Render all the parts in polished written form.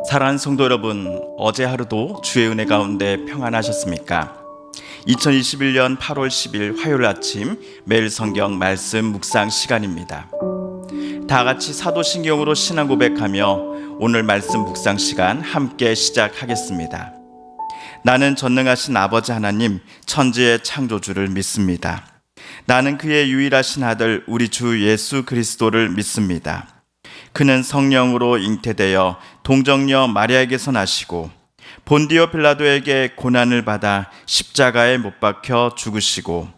사랑하는 성도 여러분, 어제 하루도 주의 은혜 가운데 평안하셨습니까? 2021년 8월 10일 화요일 아침 매일 성경 말씀 묵상 시간입니다. 다 같이 사도신경으로 신앙 고백하며 오늘 말씀 묵상 시간 함께 시작하겠습니다. 나는 전능하신 아버지 하나님, 천지의 창조주를 믿습니다. 나는 그의 유일하신 아들 우리 주 예수 그리스도를 믿습니다. 그는 성령으로 잉태되어 동정녀 마리아에게서 나시고 본디오 빌라도에게 고난을 받아 십자가에 못 박혀 죽으시고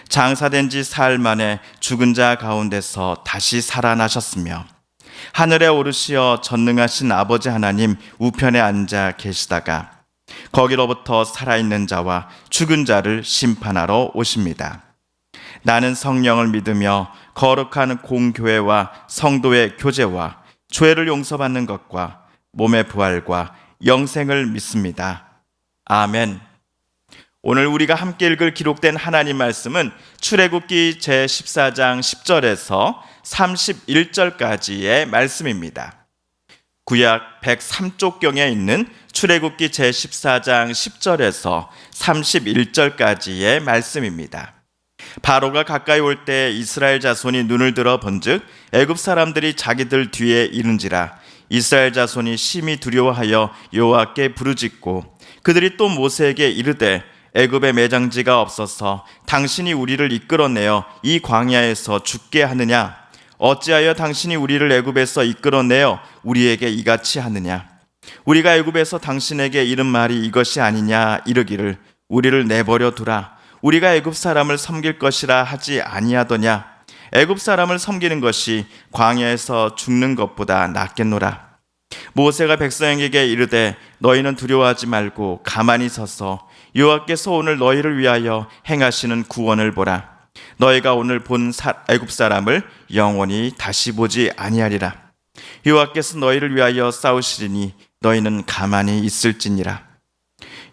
장사된 지 사흘 만에 죽은 자 가운데서 다시 살아나셨으며 하늘에 오르시어 전능하신 아버지 하나님 우편에 앉아 계시다가 거기로부터 살아있는 자와 죽은 자를 심판하러 오십니다. 나는 성령을 믿으며 거룩한 공교회와 성도의 교제와 죄를 용서받는 것과 몸의 부활과 영생을 믿습니다. 아멘. 오늘 우리가 함께 읽을 기록된 하나님 말씀은 출애굽기 제14장 10절에서 31절까지의 말씀입니다. 구약 103쪽경에 있는 출애굽기 제14장 10절에서 31절까지의 말씀입니다. 바로가 가까이 올 때 이스라엘 자손이 눈을 들어 본즉 애굽 사람들이 자기들 뒤에 이른지라. 이스라엘 자손이 심히 두려워하여 여호와께 부르짖고 그들이 또 모세에게 이르되 애굽에 매장지가 없어서 당신이 우리를 이끌어내어 이 광야에서 죽게 하느냐? 어찌하여 당신이 우리를 애굽에서 이끌어내어 우리에게 이같이 하느냐? 우리가 애굽에서 당신에게 이른 말이 이것이 아니냐? 이르기를 우리를 내버려 두라. 우리가 애굽 사람을 섬길 것이라 하지 아니하더냐? 애굽 사람을 섬기는 것이 광야에서 죽는 것보다 낫겠노라. 모세가 백성에게 이르되 너희는 두려워하지 말고 가만히 서서 여호와께서 오늘 너희를 위하여 행하시는 구원을 보라. 너희가 오늘 본 애굽 사람을 영원히 다시 보지 아니하리라. 여호와께서 너희를 위하여 싸우시리니 너희는 가만히 있을지니라.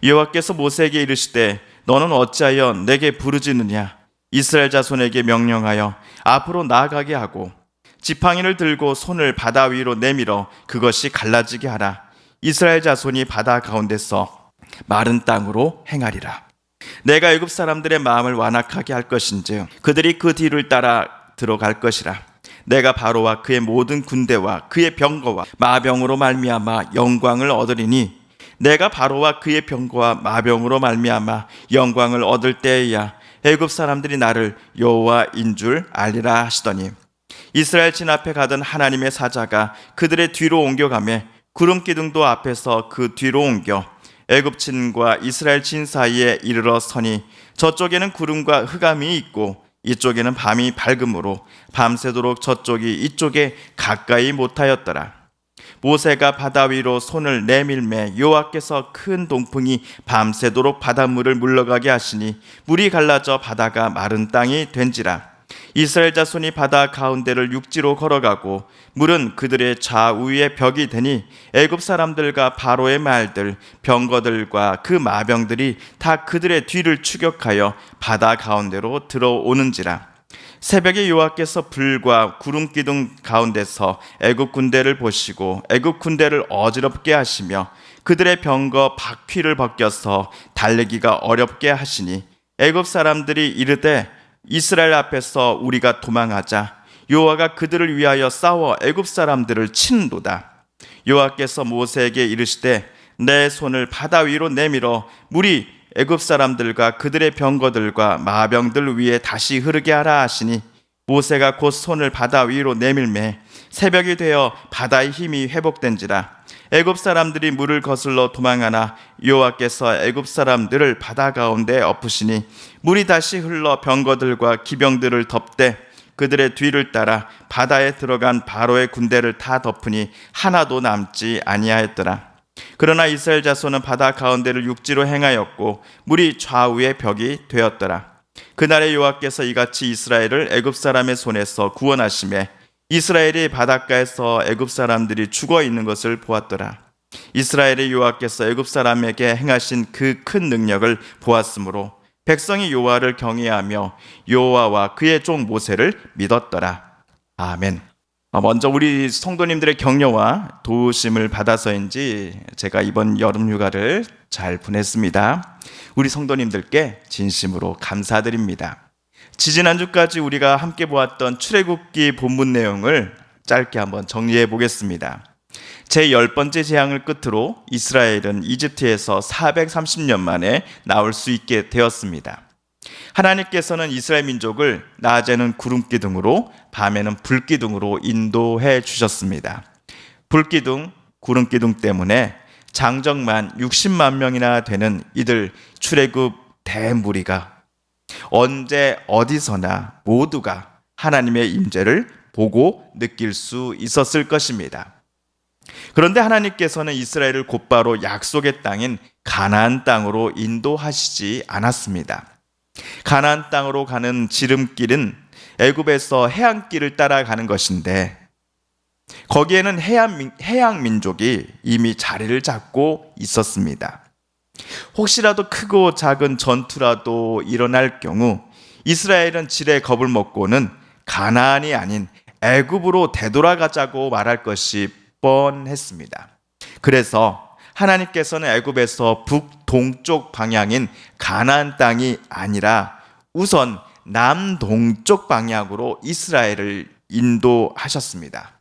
여호와께서 모세에게 이르시되 너는 어찌하여 내게 부르짖느냐? 이스라엘 자손에게 명령하여 앞으로 나아가게 하고 지팡이를 들고 손을 바다 위로 내밀어 그것이 갈라지게 하라. 이스라엘 자손이 바다 가운데서 마른 땅으로 행하리라. 내가 애굽 사람들의 마음을 완악하게 할 것인즉 그들이 그 뒤를 따라 들어갈 것이라. 내가 바로와 그의 모든 군대와 그의 병거와 마병으로 말미암아 영광을 얻으리니 내가 바로와 그의 병거와 마병으로 말미암아 영광을 얻을 때에야 애굽 사람들이 나를 여호와인 줄 알리라 하시더니 이스라엘 진 앞에 가던 하나님의 사자가 그들의 뒤로 옮겨가매 구름 기둥도 앞에서 그 뒤로 옮겨 애굽 진과 이스라엘 진 사이에 이르러 서니 저쪽에는 구름과 흑암이 있고 이쪽에는 밤이 밝음으로 밤새도록 저쪽이 이쪽에 가까이 못하였더라. 모세가 바다 위로 손을 내밀매 여호와께서 큰 동풍이 밤새도록 바닷물을 물러가게 하시니 물이 갈라져 바다가 마른 땅이 된지라. 이스라엘 자손이 바다 가운데를 육지로 걸어가고 물은 그들의 좌우에 벽이 되니 애굽 사람들과 바로의 말들 병거들과 그 마병들이 다 그들의 뒤를 추격하여 바다 가운데로 들어오는지라. 새벽에 여호와께서 불과 구름 기둥 가운데서 애굽 군대를 보시고 애굽 군대를 어지럽게 하시며 그들의 병거 바퀴를 벗겨서 달리기가 어렵게 하시니 애굽 사람들이 이르되 이스라엘 앞에서 우리가 도망하자. 여호와가 그들을 위하여 싸워 애굽 사람들을 치는도다. 여호와께서 모세에게 이르시되 내 손을 바다 위로 내밀어 물이 애굽 사람들과 그들의 병거들과 마병들 위에 다시 흐르게 하라 하시니 모세가 곧 손을 바다 위로 내밀매 새벽이 되어 바다의 힘이 회복된지라. 애굽 사람들이 물을 거슬러 도망하나 여호와께서 애굽 사람들을 바다 가운데 엎으시니 물이 다시 흘러 병거들과 기병들을 덮되 그들의 뒤를 따라 바다에 들어간 바로의 군대를 다 덮으니 하나도 남지 아니하였더라. 그러나 이스라엘 자손은 바다 가운데를 육지로 행하였고 물이 좌우의 벽이 되었더라. 그날에 여호와께서 이같이 이스라엘을 애굽 사람의 손에서 구원하시매 이스라엘이 바닷가에서 애굽 사람들이 죽어 있는 것을 보았더라. 이스라엘의 여호와께서 애굽 사람에게 행하신 그 큰 능력을 보았으므로 백성이 여호와를 경외하며 여호와와 그의 종 모세를 믿었더라. 아멘. 먼저 우리 성도님들의 격려와 도우심을 받아서인지 제가 이번 여름 휴가를 잘 보냈습니다. 우리 성도님들께 진심으로 감사드립니다. 지지난주까지 우리가 함께 보았던 출애굽기 본문 내용을 짧게 한번 정리해 보겠습니다. 제10번째 재앙을 끝으로 이스라엘은 이집트에서 430년 만에 나올 수 있게 되었습니다. 하나님께서는 이스라엘 민족을 낮에는 구름기둥으로 밤에는 불기둥으로 인도해 주셨습니다. 불기둥, 구름기둥 때문에 장정만 60만 명이나 되는 이들 출애굽 대무리가 언제 어디서나 모두가 하나님의 임재를 보고 느낄 수 있었을 것입니다. 그런데 하나님께서는 이스라엘을 곧바로 약속의 땅인 가나안 땅으로 인도하시지 않았습니다. 가나안 땅으로 가는 지름길은 애굽에서 해안길을 따라가는 것인데 거기에는 해양 민족이 이미 자리를 잡고 있었습니다. 혹시라도 크고 작은 전투라도 일어날 경우 이스라엘은 지레 겁을 먹고는 가나안이 아닌 애굽으로 되돌아가자고 말할 것이 뻔했습니다. 그래서 하나님께서는 애굽에서 북동쪽 방향인 가나안 땅이 아니라 우선 남동쪽 방향으로 이스라엘을 인도하셨습니다.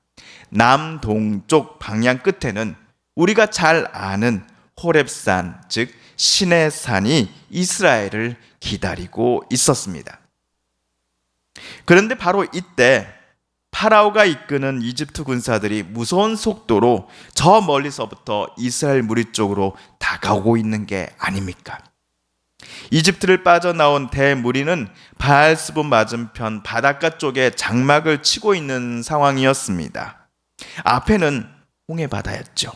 남동쪽 방향 끝에는 우리가 잘 아는 호렙산, 즉 신의 산이 이스라엘을 기다리고 있었습니다. 그런데 바로 이때 파라오가 이끄는 이집트 군사들이 무서운 속도로 저 멀리서부터 이스라엘 무리 쪽으로 다가오고 있는 게 아닙니까? 이집트를 빠져나온 대무리는 바알스본 맞은편 바닷가 쪽에 장막을 치고 있는 상황이었습니다. 앞에는 홍해바다였죠.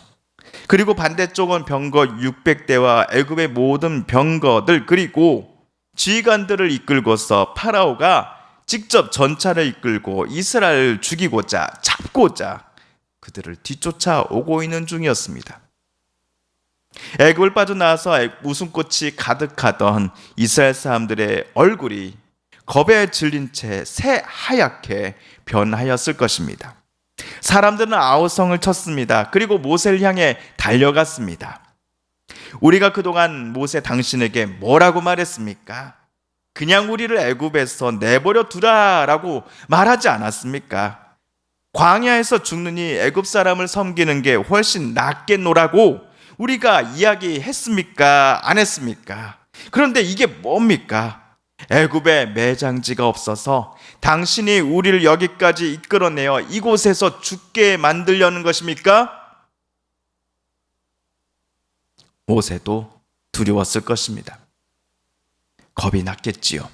그리고 반대쪽은 병거 600대와 애굽의 모든 병거들 그리고 지휘관들을 이끌고서 파라오가 직접 전차를 이끌고 이스라엘을 죽이고자 잡고자 그들을 뒤쫓아오고 있는 중이었습니다. 애굽을 빠져나와서 웃음꽃이 가득하던 이스라엘 사람들의 얼굴이 겁에 질린 채 새하얗게 변하였을 것입니다. 사람들은 아우성을 쳤습니다. 그리고 모세를 향해 달려갔습니다. 우리가 그동안 모세 당신에게 뭐라고 말했습니까? 그냥 우리를 애굽에서 내버려 두라라고 말하지 않았습니까? 광야에서 죽느니 애굽 사람을 섬기는 게 훨씬 낫겠노라고 우리가 이야기했습니까? 안 했습니까? 그런데 이게 뭡니까? 애굽에 매장지가 없어서 당신이 우리를 여기까지 이끌어내어 이곳에서 죽게 만들려는 것입니까? 모세도 두려웠을 것입니다. 겁이 났겠지요.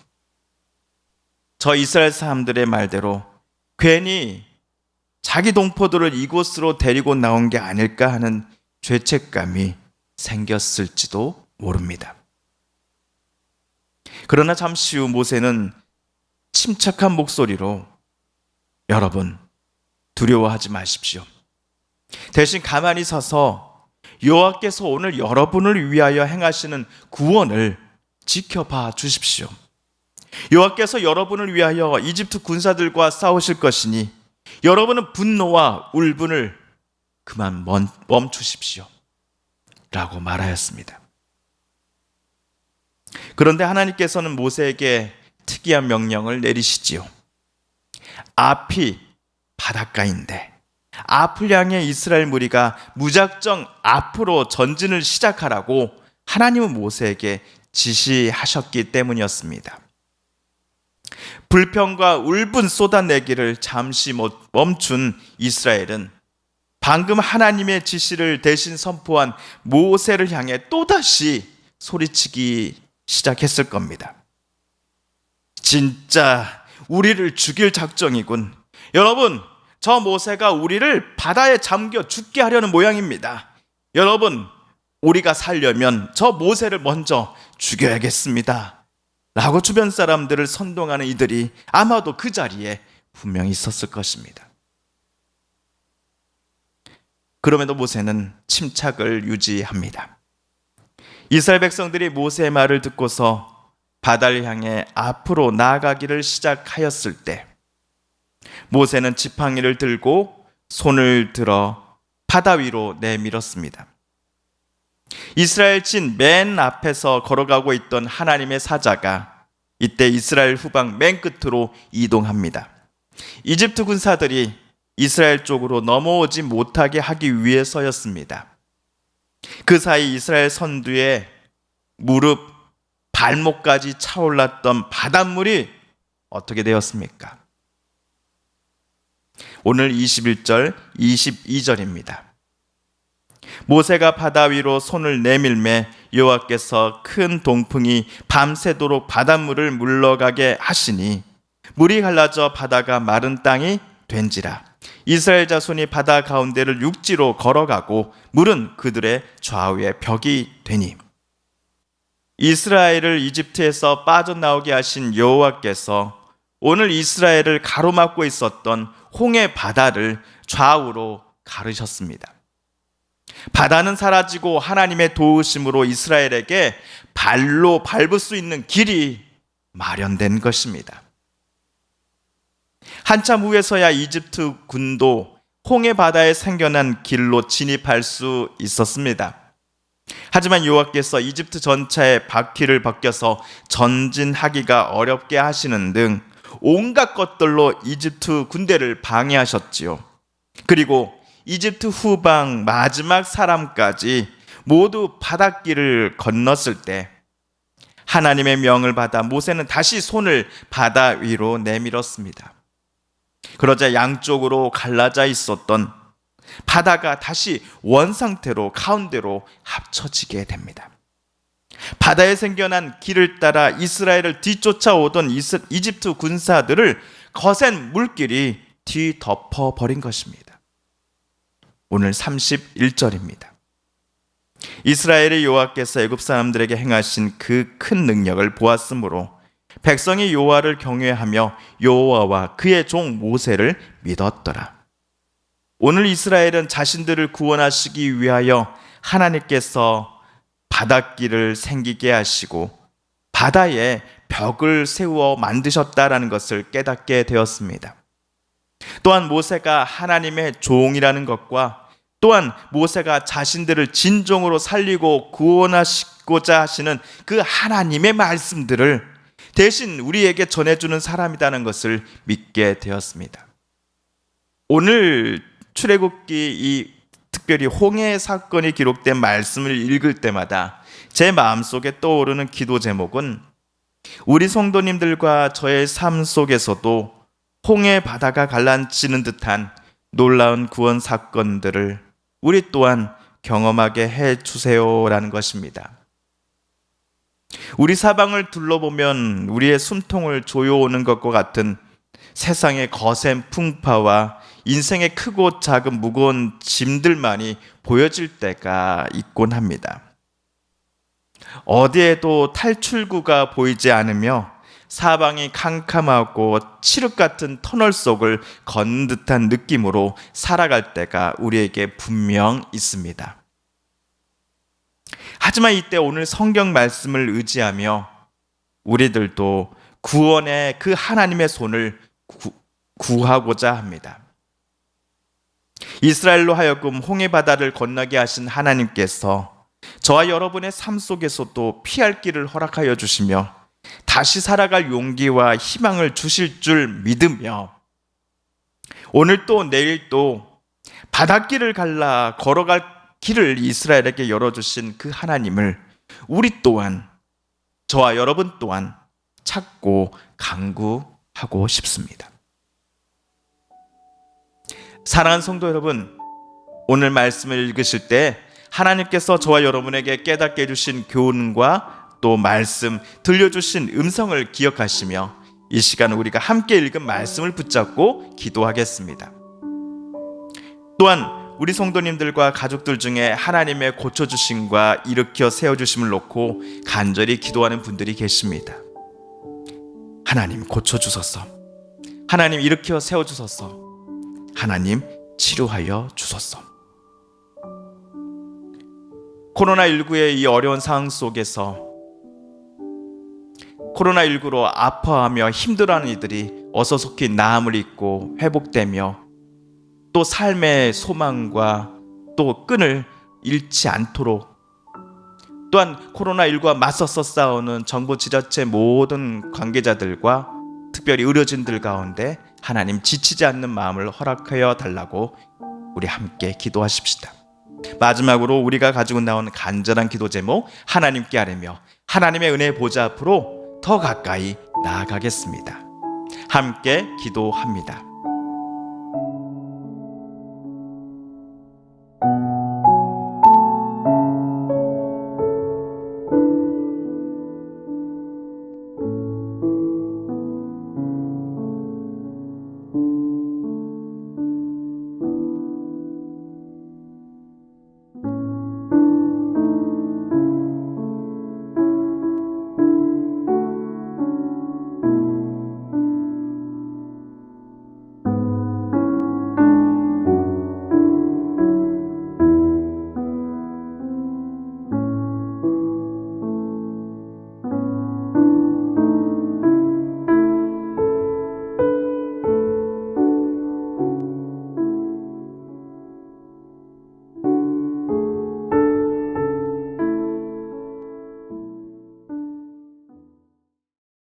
저 이스라엘 사람들의 말대로 괜히 자기 동포들을 이곳으로 데리고 나온 게 아닐까 하는 죄책감이 생겼을지도 모릅니다. 그러나 잠시 후 모세는 침착한 목소리로 여러분 두려워하지 마십시오. 대신 가만히 서서 여호와께서 오늘 여러분을 위하여 행하시는 구원을 지켜봐 주십시오. 여호와께서 여러분을 위하여 이집트 군사들과 싸우실 것이니 여러분은 분노와 울분을 그만 멈추십시오 라고 말하였습니다. 그런데 하나님께서는 모세에게 특이한 명령을 내리시지요. 앞이 바닷가인데 앞을 향해 이스라엘 무리가 무작정 앞으로 전진을 시작하라고 하나님은 모세에게 지시하셨기 때문이었습니다. 불평과 울분 쏟아내기를 잠시 멈춘 이스라엘은 방금 하나님의 지시를 대신 선포한 모세를 향해 또다시 소리치기 시작했을 겁니다. 진짜 우리를 죽일 작정이군. 여러분, 저 모세가 우리를 바다에 잠겨 죽게 하려는 모양입니다. 여러분, 우리가 살려면 저 모세를 먼저 죽여야겠습니다 라고 주변 사람들을 선동하는 이들이 아마도 그 자리에 분명히 있었을 것입니다. 그럼에도 모세는 침착을 유지합니다. 이스라엘 백성들이 모세의 말을 듣고서 바다를 향해 앞으로 나아가기를 시작하였을 때 모세는 지팡이를 들고 손을 들어 바다 위로 내밀었습니다. 이스라엘 진 맨 앞에서 걸어가고 있던 하나님의 사자가 이때 이스라엘 후방 맨 끝으로 이동합니다. 이집트 군사들이 이스라엘 쪽으로 넘어오지 못하게 하기 위해서였습니다. 그 사이 이스라엘 선두에 무릎, 발목까지 차올랐던 바닷물이 어떻게 되었습니까? 오늘 21절, 22절입니다. 모세가 바다 위로 손을 내밀매 여호와께서 큰 동풍이 밤새도록 바닷물을 물러가게 하시니 물이 갈라져 바다가 마른 땅이 된지라. 이스라엘 자손이 바다 가운데를 육지로 걸어가고 물은 그들의 좌우에 벽이 되니. 이스라엘을 이집트에서 빠져나오게 하신 여호와께서 오늘 이스라엘을 가로막고 있었던 홍해 바다를 좌우로 가르셨습니다. 바다는 사라지고 하나님의 도우심으로 이스라엘에게 발로 밟을 수 있는 길이 마련된 것입니다. 한참 후에서야 이집트 군도 홍해 바다에 생겨난 길로 진입할 수 있었습니다. 하지만 여호와께서 이집트 전차의 바퀴를 벗겨서 전진하기가 어렵게 하시는 등 온갖 것들로 이집트 군대를 방해하셨지요. 그리고 이집트 후방 마지막 사람까지 모두 바닷길을 건넜을 때 하나님의 명을 받아 모세는 다시 손을 바다 위로 내밀었습니다. 그러자 양쪽으로 갈라져 있었던 바다가 다시 원상태로 가운데로 합쳐지게 됩니다. 바다에 생겨난 길을 따라 이스라엘을 뒤쫓아오던 이집트 군사들을 거센 물길이 뒤덮어버린 것입니다. 오늘 31절입니다. 이스라엘의 여호와께서 애굽 사람들에게 행하신 그 큰 능력을 보았으므로 백성이 여호와를 경외하며 여호와와 그의 종 모세를 믿었더라. 오늘 이스라엘은 자신들을 구원하시기 위하여 하나님께서 바닷길을 생기게 하시고 바다에 벽을 세워 만드셨다라는 것을 깨닫게 되었습니다. 또한 모세가 하나님의 종이라는 것과 또한 모세가 자신들을 진종으로 살리고 구원하시고자 하시는 그 하나님의 말씀들을 대신 우리에게 전해주는 사람이라는 것을 믿게 되었습니다. 오늘 출애굽기 특별히 홍해 사건이 기록된 말씀을 읽을 때마다 제 마음속에 떠오르는 기도 제목은 우리 성도님들과 저의 삶 속에서도 홍해 바다가 갈라지는 듯한 놀라운 구원 사건들을 우리 또한 경험하게 해주세요라는 것입니다. 우리 사방을 둘러보면 우리의 숨통을 조여오는 것과 같은 세상의 거센 풍파와 인생의 크고 작은 무거운 짐들만이 보여질 때가 있곤 합니다. 어디에도 탈출구가 보이지 않으며 사방이 캄캄하고 칠흑 같은 터널 속을 걷는 듯한 느낌으로 살아갈 때가 우리에게 분명 있습니다. 하지만 이때 오늘 성경 말씀을 의지하며 우리들도 구원의 그 하나님의 손을 구하고자 합니다. 이스라엘로 하여금 홍해 바다를 건너게 하신 하나님께서 저와 여러분의 삶 속에서도 피할 길을 허락하여 주시며 다시 살아갈 용기와 희망을 주실 줄 믿으며 오늘 또 내일 또 바닷길을 갈라 걸어갈 길을 이스라엘에게 열어주신 그 하나님을 우리 또한 저와 여러분 또한 찾고 간구하고 싶습니다. 사랑하는 성도 여러분, 오늘 말씀을 읽으실 때 하나님께서 저와 여러분에게 깨닫게 해주신 교훈과 또 말씀, 들려주신 음성을 기억하시며 이 시간 우리가 함께 읽은 말씀을 붙잡고 기도하겠습니다. 또한 우리 성도님들과 가족들 중에 하나님의 고쳐주심과 일으켜 세워주심을 놓고 간절히 기도하는 분들이 계십니다. 하나님 고쳐주소서, 하나님 일으켜 세워주소서, 하나님 치료하여 주소서. 코로나19의 이 어려운 상황 속에서 코로나19로 아파하며 힘들어하는 이들이 어서 속히 나음을 입고 회복되며 또 삶의 소망과 또 끈을 잃지 않도록, 또한 코로나19와 맞서서 싸우는 정부 지자체 모든 관계자들과 특별히 의료진들 가운데 하나님 지치지 않는 마음을 허락하여 달라고 우리 함께 기도하십시다. 마지막으로 우리가 가지고 나온 간절한 기도 제목 하나님께 아뢰며 하나님의 은혜의 보좌 앞으로 더 가까이 나아가겠습니다. 함께 기도합니다.